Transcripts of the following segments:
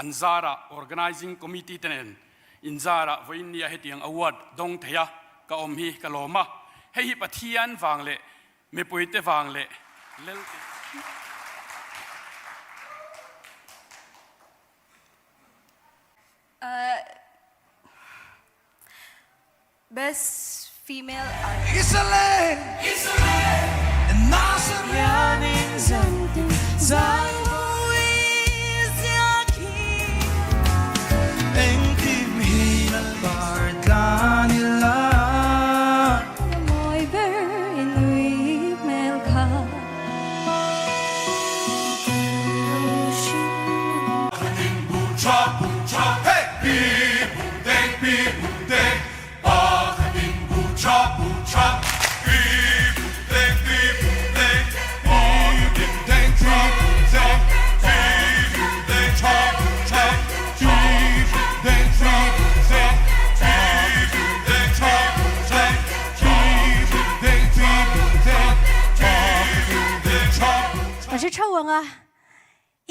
anzara organizing committee tenen inzara voinia hetiang award dawng theya ka omhi ka loma hei pathian wangle me poite wangle lelte Best female artist.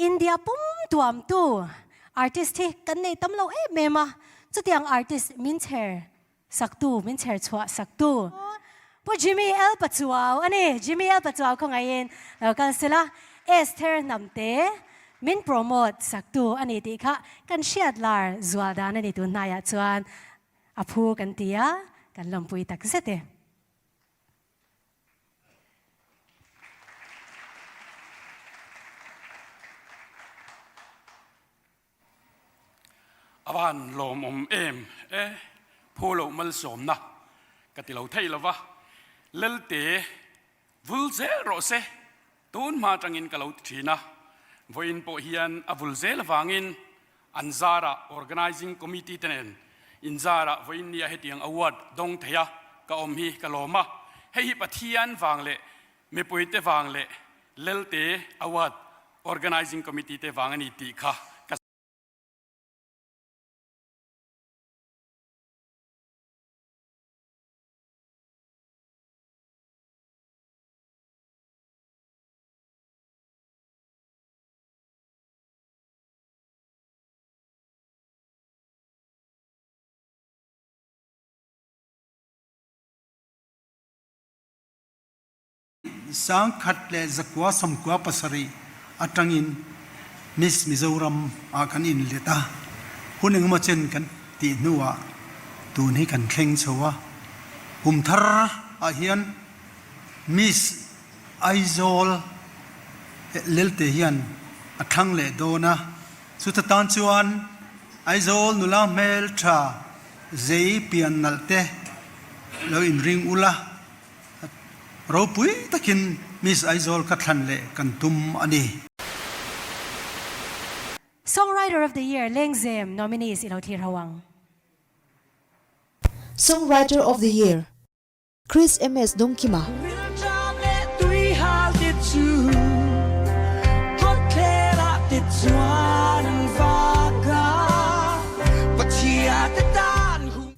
India pum tuam tu artist hi kan nei tam lo e mema chutiang artist min cher saktu min cher chwa saktu po Jimmy L pachuaw ani Jimmy L pachuaw ko ngayon kan sila Esther namte min promote saktu ani ti kha kan shiat lar zuada na ni tu naya chuan aphu kan tia kan lampui tak sete awan lom pholo mal som na katilo thailova lelte vulzel rose tun ma tangin kalau thina voin po hian avulzel wangin anzara organizing committee tenen inzara voinia hetiang award dawng theya ka omhi ka loma hei pathian wangle me poite wangle lelte award organizing committee te wangani ti kha sang khat le zakwa samkwa pasari atangin Miss Mizoram akan in leta huning ma chen kan ti nuwa tun hi kan thleng chowa thar a hian Miss Aizol lelte hian athang le dona chuta tan chuan Aizol nula mel tha zei pian nalte lo in ring ula ropui takin Miss Aizol kathan le kantum ani Songwriter of the Year Lengzem nominees Lelte Award Songwriter of the Year Chris MS Dongkima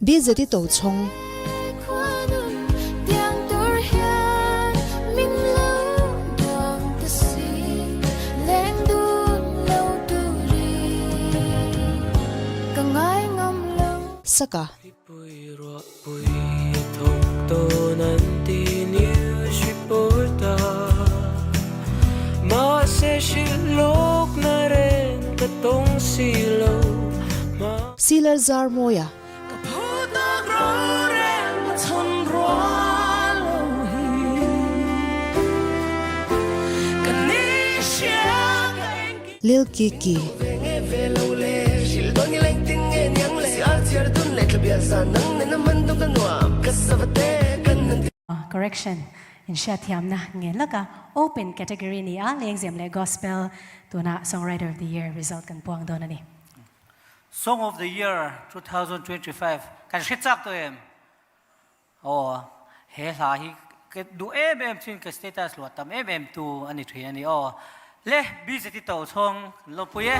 Bizeti to chong Saka Sila Zar Moya Lil Kiki Correction in Shatiam na ngin laka open category ni a lengzem le gospel tuna Songwriter of the Year result kan puang dona ni Song of the Year 2025 kan shitsak to em he la hi ke du em chin ke status lo tam em tu ani thri ani le bizeti to chong lo puye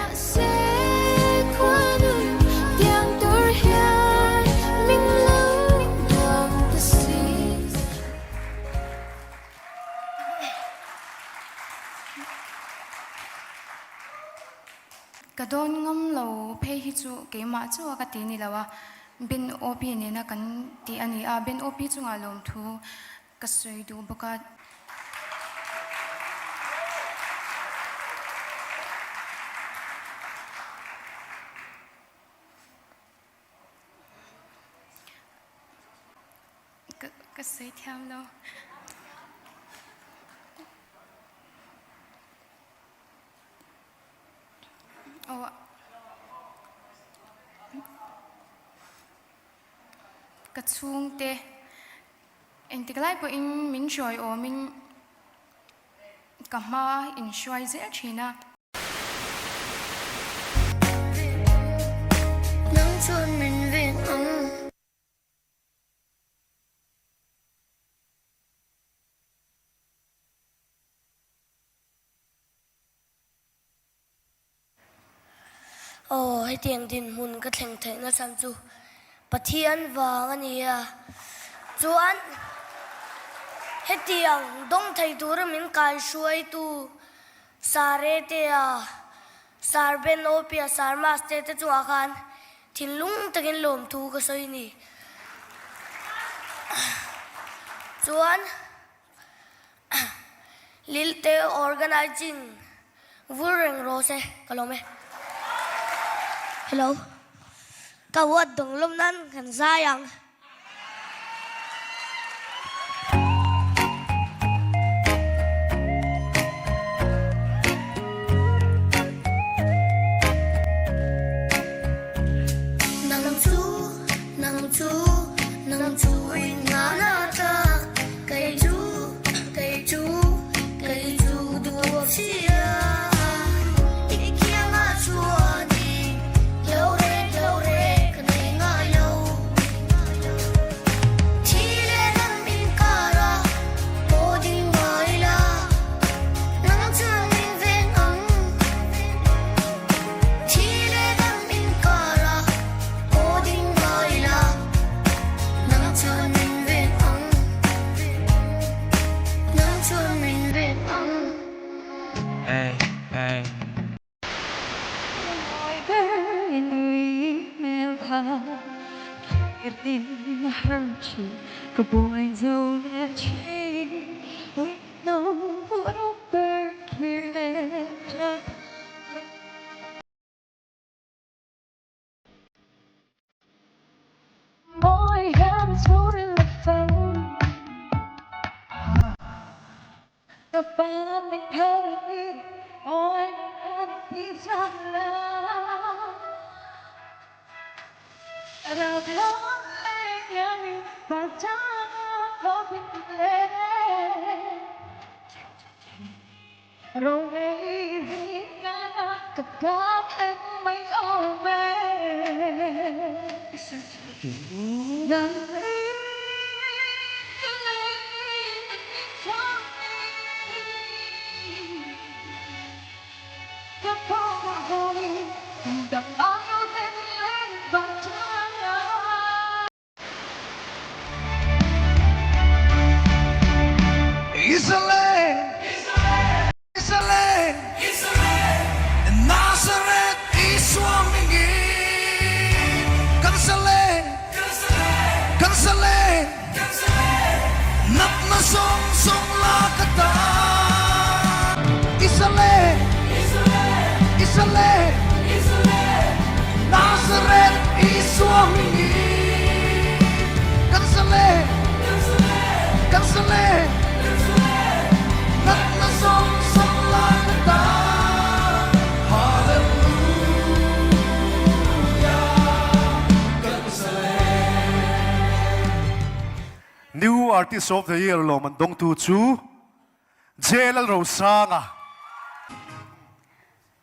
cái đón ngâm lâu phê hi chu cái mà chu cái tí này là bên op này na cái tí anh à bên op chu ngà lom thu cái sợi du bốc cái sợi theo lo cái chuông tê anh tiếc lại của anh mình chơi ở mình cảm mà anh chơi dễ chỉ na nắng chuan mình về ông hay tiếng din hun cái thèn thèn nó sang chu pathian vàng anh à chuan hay tiếng dawng thầy tu ra mình cài xuôi tu sare te à sar ben opia sar master te chu akan thil lung takin lom thu ka soi ni chuan Lelte organizing reng rose kalome hello kawat dong lom nan kan sayang nang chu in nga na ta kai chu du xia ikia nga chua đi lâu re cái này nga lâu chi le nang bin kara po ding mai la nang chuan min ven ang chi le nang bin kara po ding mai la nang chuan min ven ang Hey, hey. My hands were in the phone. The band carried me on each other. And I've lost you, but I'm hoping to don't make the God and my own man. New Artist of the Year lo man dong tu chu Jelal Rosanga.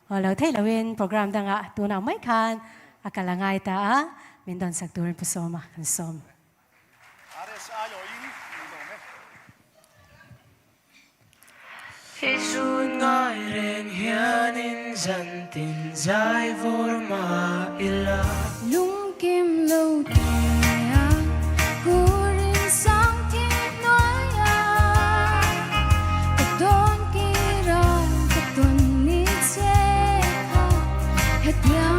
Lo thấy là win program đang ạ tu nào mấy khan akala ngai ta min don sak turin pusoma kan som. Isun ngai reng hianin zan tin zai vor ma ila Lung kim lâu tè kurin sang thiên nói cái đón kỳ ran cái tuần ní chế ha hniam